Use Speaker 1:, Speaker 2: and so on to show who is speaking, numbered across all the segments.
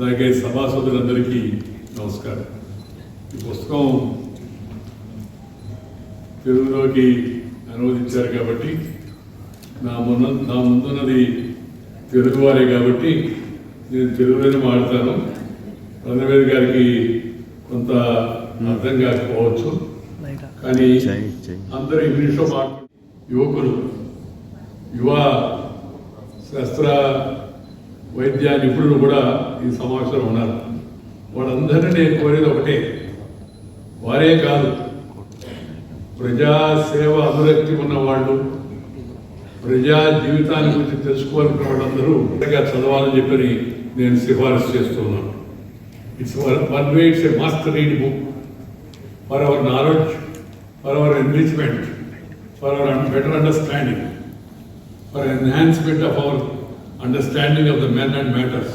Speaker 1: అలాగే సభాసదులందరికీ నమస్కారం. ఈ పుస్తకం తెలుగులోకి అనువదించారు కాబట్టి నా ముందున్నది తెలుగువారే కాబట్టి నేను తెలుగులోనే మాడతాను. రంగవేల్ గారికి కొంత అర్థం కాకపోవచ్చు, కానీ అందరూ ఇంగ్లీష్లో మాట్లాడు. యువకులు, యువ శాస్త్ర వైద్య నిపుణులు కూడా ఈ సమావేశంలో ఉన్నారు. వాళ్ళందరినీ నేను కోరేది ఒకటే, వారే కాదు, ప్రజాసేవ అనురక్తి ఉన్న వాళ్ళు, ప్రజా జీవితాన్ని గురించి తెలుసుకోవాలనుకున్న వాళ్ళందరూ చదవాలని చెప్పి నేను సిఫారసు చేస్తున్నాను. It's one way, it's a must read book for our knowledge, for hour enrichment, for hour better understanding, for enhancement of our understanding of the men and matters.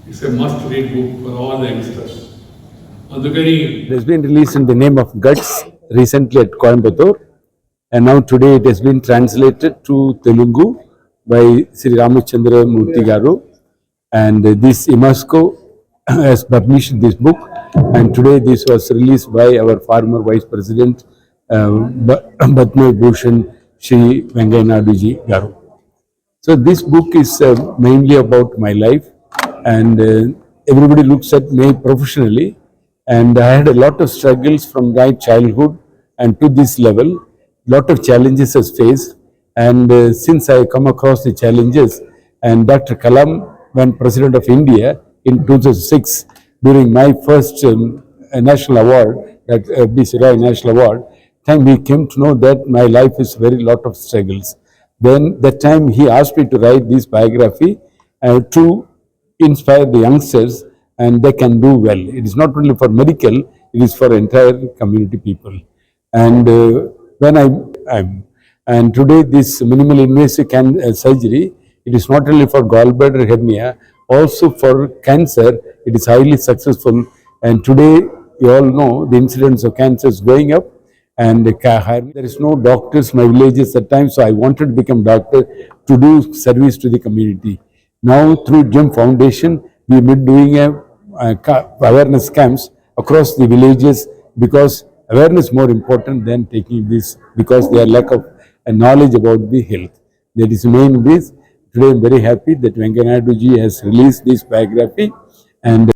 Speaker 1: It's a must read book for all the youngsters. Andukani
Speaker 2: it has been released in the name of Guts recently at Coimbatore, and now today it has been translated to Telugu by Sri Ramachandra Murthy Garu, and this Imasco has published this book, and today this was released by our former Vice President Padma Bhushan Shri Venkaiah Naidu ji Garu. So this book is mainly about my life, and everybody looks at me professionally, and I had a lot of struggles from my childhood and to this level. Lot of challenges I faced, and since I come across the challenges, and Dr. Kalam, when President of India in 2006, during my first national award, that B.C. Roy National Award, then we came to know that my life is very lot of struggles. Then that time he asked me to write this biography to inspire the youngsters, and they can do well. It is not only for medical, it is for entire community people. And when and today this minimal invasive surgery, it is not only for gallbladder hernia, also for cancer, it is highly successful. And today you all know the incidence of cancer is going up. And there is no doctors in my villages at times, so I wanted to become doctor to do service to the community. Now through GEM Foundation, we have been doing awareness camps across the villages, because awareness is more important than taking this, because they are lack of knowledge about the health. That is main this. Today I am very happy that Venkaiah Naidu ji has released this biography, and